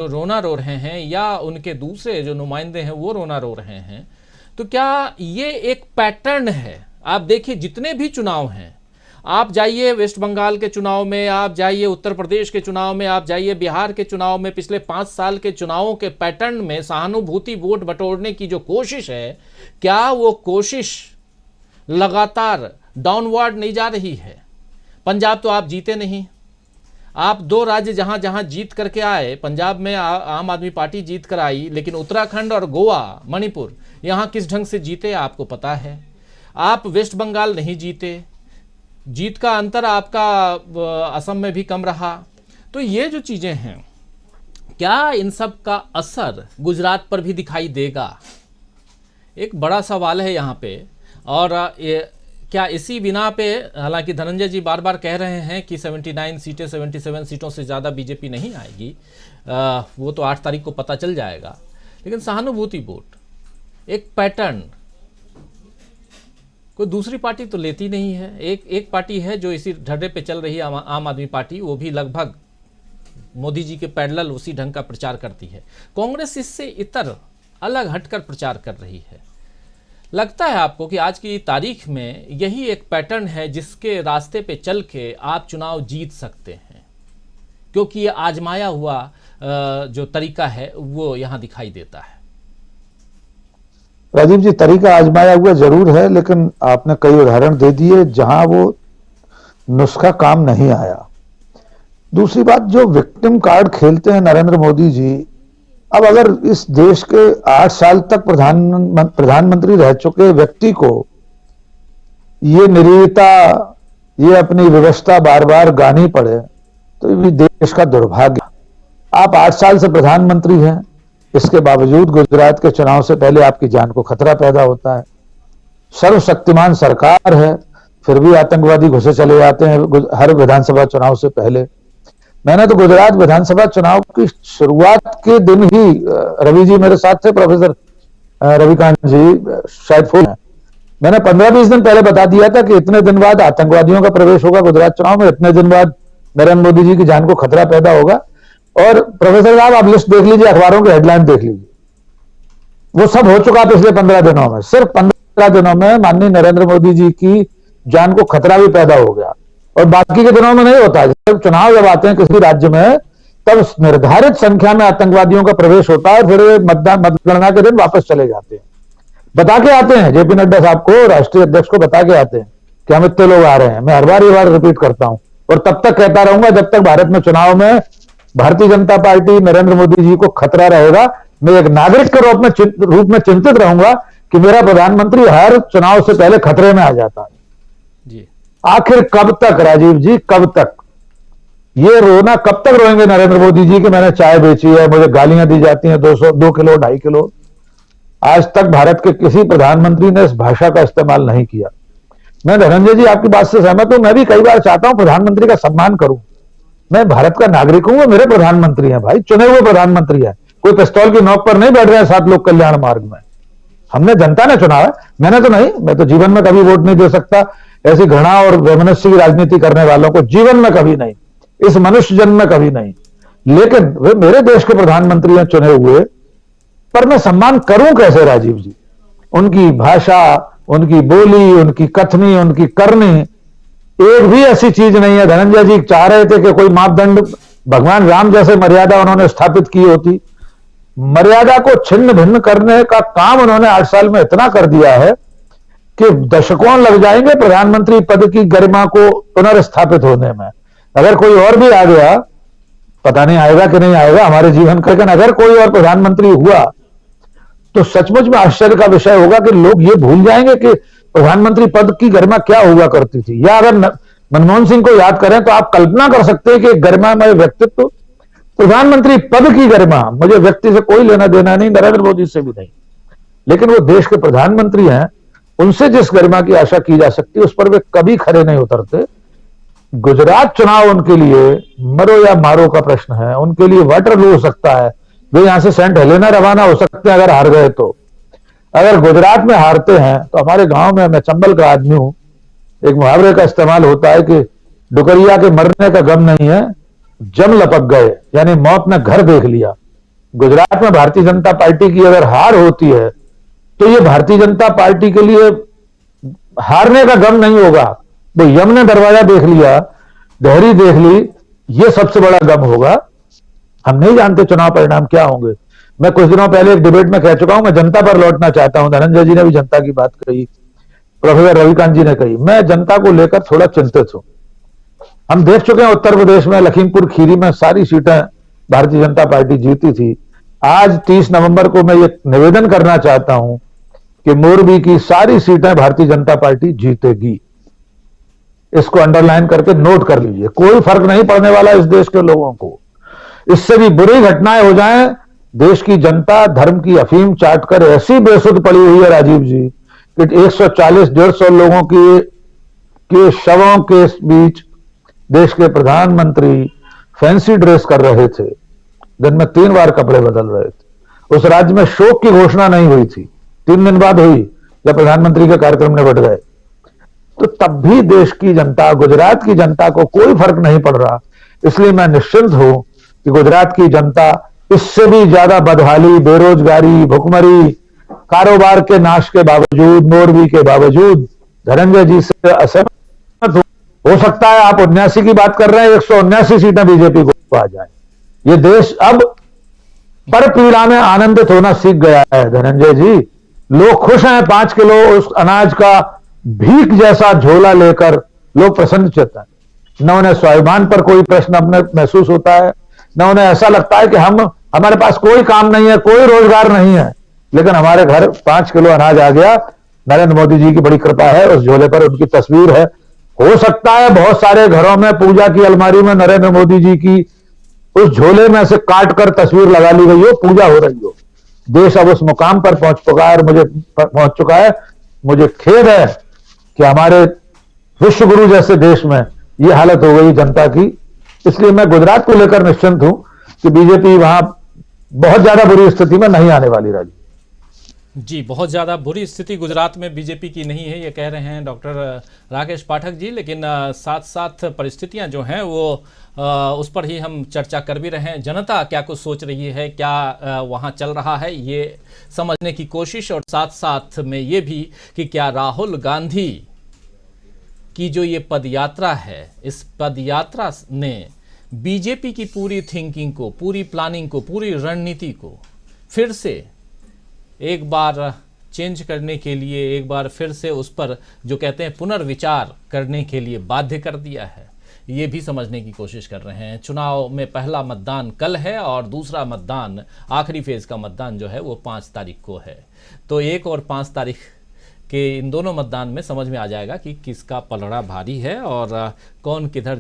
रोना रो रहे हैं या उनके दूसरे जो नुमाइंदे हैं वो रोना रो रहे हैं, तो क्या ये एक पैटर्न है? आप देखिए जितने भी चुनाव हैं, आप जाइए वेस्ट बंगाल के चुनाव में, आप जाइए उत्तर प्रदेश के चुनाव में, आप जाइए बिहार के चुनाव में, पिछले 5 साल के चुनावों के पैटर्न में सहानुभूति वोट बटोरने की जो कोशिश है, क्या वो कोशिश लगातार डाउनवर्ड नहीं जा रही है? पंजाब तो आप जीते नहीं, आप 2 राज्य जहां जहां जीत करके आए, पंजाब में आम आदमी पार्टी जीत कर आई, लेकिन उत्तराखंड और गोवा, मणिपुर, यहां किस ढंग से जीते आपको पता है। आप वेस्ट बंगाल नहीं जीते, जीत का अंतर आपका असम में भी कम रहा। तो ये जो चीज़ें हैं, क्या इन सब का असर गुजरात पर भी दिखाई देगा? एक बड़ा सवाल है यहाँ पे। और क्या इसी बिना पे, हालांकि धनंजय जी बार बार कह रहे हैं कि 79 सीटें, 77 सीटों से ज़्यादा बीजेपी नहीं आएगी, वो तो 8 तारीख को पता चल जाएगा, लेकिन सहानुभूति वोट एक पैटर्न कोई दूसरी पार्टी तो लेती नहीं है। एक पार्टी है जो इसी ढर्रे पे चल रही है, आम आदमी पार्टी, वो भी लगभग मोदी जी के पैरेलल उसी ढंग का प्रचार करती है। कांग्रेस इससे इतर अलग हटकर प्रचार कर रही है। लगता है आपको कि आज की तारीख में यही एक पैटर्न है जिसके रास्ते पे चल के आप चुनाव जीत सकते हैं, क्योंकि ये आजमाया हुआ जो तरीका है वो यहाँ दिखाई देता है? राजीव जी, तरीका आजमाया हुआ जरूर है, लेकिन आपने कई उदाहरण दे दिए जहां वो नुस्खा काम नहीं आया। दूसरी बात, जो विक्टिम कार्ड खेलते हैं नरेंद्र मोदी जी, अब अगर इस देश के 8 साल तक प्रधानमंत्री रह चुके व्यक्ति को ये निरीता, ये अपनी व्यवस्था बार बार गानी पड़े, तो ये भी देश का दुर्भाग्य। आप 8 साल से प्रधानमंत्री हैं, इसके बावजूद गुजरात के चुनाव से पहले आपकी जान को खतरा पैदा होता है। सर्वशक्तिमान सरकार है, फिर भी आतंकवादी घुसे चले जाते हैं हर विधानसभा चुनाव से पहले। मैंने तो गुजरात विधानसभा चुनाव की शुरुआत के दिन ही, रवि जी मेरे साथ थे, प्रोफेसर रविकांत जी शायद फोन, मैंने 15-20 दिन पहले बता दिया था कि इतने दिन बाद आतंकवादियों का प्रवेश होगा गुजरात चुनाव में, इतने दिन बाद नरेंद्र मोदी जी की जान को खतरा पैदा होगा। और प्रोफेसर साहब आप लिस्ट देख लीजिए, अखबारों के हेडलाइन देख लीजिए, वो सब हो चुका पिछले 15 दिनों में। सिर्फ 15 दिनों में माननीय नरेंद्र मोदी जी की जान को खतरा भी पैदा हो गया, और बाकी के दिनों में नहीं होता। जब चुनाव जब आते हैं किसी राज्य में, तब निर्धारित संख्या में आतंकवादियों का प्रवेश होता है, फिर मतगणना के दिन वापस चले जाते हैं। बता के आते हैं, जेपी नड्डा साहब को, राष्ट्रीय अध्यक्ष को बता के आते हैं कि हम इतने लोग आ रहे हैं। मैं हर बार ये बार रिपीट करता हूं, और तब तक कहता रहूंगा जब तक भारत में चुनाव में भारतीय जनता पार्टी नरेंद्र मोदी जी को खतरा रहेगा। मैं एक नागरिक के रूप में चिंतित रहूंगा कि मेरा प्रधानमंत्री हर चुनाव से पहले खतरे में आ जाता है जी। आखिर कब तक राजीव जी, कब तक ये रोना, कब तक रोएंगे नरेंद्र मोदी जी कि मैंने चाय बेची है, मुझे गालियां दी जाती हैं 2 किलो 2.5 किलो। आज तक भारत के किसी प्रधानमंत्री ने इस भाषा का इस्तेमाल नहीं किया। मैं धनंजय जी आपकी बात से सहमत हूं। मैं भी कई बार चाहता हूं प्रधानमंत्री का सम्मान करूं। मैं भारत का नागरिक हूं, वो मेरे प्रधानमंत्री हैं भाई, चुने हुए प्रधानमंत्री हैं। कोई पिस्तौल की नोक पर नहीं बैठ रहे हैं 7 लोग कल्याण मार्ग में। हमने, जनता ने चुना है, मैंने तो नहीं। मैं तो जीवन में कभी वोट नहीं दे सकता ऐसी घृणा और वैमनस्य की राजनीति करने वालों को, जीवन में कभी नहीं, इस मनुष्य जन्म में कभी नहीं। लेकिन वे मेरे देश के प्रधानमंत्री हैं चुने हुए, पर मैं सम्मान करूं कैसे राजीव जी? उनकी भाषा, उनकी बोली, उनकी कथनी, उनकी करनी, एक भी ऐसी चीज नहीं है। धनंजय जी चाह रहे थे कि कोई मापदंड, भगवान राम जैसे मर्यादा उन्होंने स्थापित की होती। मर्यादा को छिन्न भिन्न करने का काम उन्होंने 8 साल में इतना कर दिया है कि दशकों लग जाएंगे प्रधानमंत्री पद की गरिमा को पुनर्स्थापित होने में। अगर कोई और भी आ गया, पता नहीं आएगा कि नहीं आएगा हमारे जीवन का, लेकिन अगर कोई और प्रधानमंत्री हुआ तो सचमुच में आश्चर्य का विषय होगा कि लोग ये भूल जाएंगे कि प्रधानमंत्री पद की गरिमा क्या हुआ करती थी। या अगर मनमोहन सिंह को याद करें तो आप कल्पना कर सकते हैं कि गरिमामय व्यक्तित्व, प्रधानमंत्री पद की गरिमा, मुझे व्यक्ति से कोई लेना देना नहीं, नरेंद्र मोदी से भी नहीं, लेकिन वो देश के प्रधानमंत्री हैं, उनसे जिस गरिमा की आशा की जा सकती है उस पर वे कभी खरे नहीं उतरते। गुजरात चुनाव उनके लिए मरो या मारो का प्रश्न है, उनके लिए वाटरलू हो सकता है। वे यहां से सेंट हेलेना रवाना हो सकते हैं अगर हार गए तो। अगर गुजरात में हारते हैं तो हमारे गांव में, मैं चंबल का आदमी हूं, एक मुहावरे का इस्तेमाल होता है कि डुकरिया के मरने का गम नहीं है, जम लपक गए, यानी मौत ने घर देख लिया। गुजरात में भारतीय जनता पार्टी की अगर हार होती है तो ये भारतीय जनता पार्टी के लिए हारने का गम नहीं होगा। वो यम ने दरवाजा देख लिया, गहरी देख ली, ये सबसे बड़ा गम होगा। हम नहीं जानते चुनाव परिणाम क्या होंगे। मैं कुछ दिनों पहले एक डिबेट में कह चुका हूं, मैं जनता पर लौटना चाहता हूं। धनंजय जी ने भी जनता की बात कही, प्रोफेसर रविकांत जी ने कही। मैं जनता को लेकर थोड़ा चिंतित हूं। हम देख चुके हैं उत्तर प्रदेश में लखीमपुर खीरी में सारी सीटें भारतीय जनता पार्टी जीती थी। आज 30 नवंबर को मैं ये निवेदन करना चाहता हूं कि मोरबी की सारी सीटें भारतीय जनता पार्टी जीतेगी। इसको अंडरलाइन करके नोट कर लीजिए। कोई फर्क नहीं पड़ने वाला इस देश के लोगों को। इससे भी बुरी घटनाएं हो जाएं, देश की जनता धर्म की अफीम चाटकर ऐसी बेसुध पड़ी हुई है राजीव जी कि 140-150 लोगों के शवों के बीच देश के प्रधानमंत्री फैंसी ड्रेस कर रहे थे, दिन में 3 बार कपड़े बदल रहे थे। उस राज्य में शोक की घोषणा नहीं हुई थी, 3 दिन बाद हुई जब प्रधानमंत्री के कार्यक्रम निपट गए। तो तब भी देश की जनता, गुजरात की जनता को कोई फर्क नहीं पड़ रहा। इसलिए मैं निश्चिंत हूं कि गुजरात की जनता इससे भी ज्यादा बदहाली, बेरोजगारी, भुखमरी, कारोबार के नाश के बावजूद, मोरबी के बावजूद धनंजय जी से असहमत हो सकता है आप 79 की बात कर रहे हैं, 179 सीटें बीजेपी को आ जाए। ये देश अब पर पीड़ा में आनंदित होना सीख गया है धनंजय जी। लोग खुश हैं। 5 किलो उस अनाज का भीख जैसा झोला लेकर लोग प्रसन्नचित्त हैं। न उन्हें स्वाभिमान पर कोई प्रश्न अपने महसूस होता है, न उन्हें ऐसा लगता है कि हमारे पास कोई काम नहीं है, कोई रोजगार नहीं है, लेकिन हमारे घर 5 किलो अनाज आ गया। नरेंद्र मोदी जी की बड़ी कृपा है, उस झोले पर उनकी तस्वीर है। हो सकता है बहुत सारे घरों में पूजा की अलमारी में नरेंद्र मोदी जी की उस झोले में से काट कर तस्वीर लगा ली गई हो, पूजा हो रही हो। देश अब उस मुकाम पर पहुंच चुका है। मुझे खेद है कि हमारे विश्व गुरु जैसे देश में यह हालत हो गई जनता की। इसलिए मैं गुजरात को लेकर निश्चिंत हूं कि बीजेपी वहां बहुत ज्यादा बुरी स्थिति में नहीं आने वाली। राजी जी, बहुत ज़्यादा बुरी स्थिति गुजरात में बीजेपी की नहीं है, ये कह रहे हैं डॉक्टर राकेश पाठक जी। लेकिन साथ साथ परिस्थितियां जो हैं वो उस पर ही हम चर्चा कर भी रहे हैं। जनता क्या कुछ सोच रही है, क्या वहां चल रहा है, ये समझने की कोशिश, और साथ साथ में ये भी कि क्या राहुल गांधी की जो ये पदयात्रा है, इस पदयात्रा ने बीजेपी की पूरी थिंकिंग को, पूरी प्लानिंग को, पूरी रणनीति को फिर से एक बार चेंज करने के लिए, एक बार फिर से उस पर जो कहते हैं पुनर्विचार करने के लिए बाध्य कर दिया है। ये भी समझने की कोशिश कर रहे हैं। चुनाव में पहला मतदान कल है और दूसरा मतदान, आखिरी फेज का मतदान जो है वो 5 तारीख को है। तो 1 और 5 तारीख के इन दोनों मतदान में समझ में आ जाएगा कि किसका पलड़ा भारी है और कौन किधर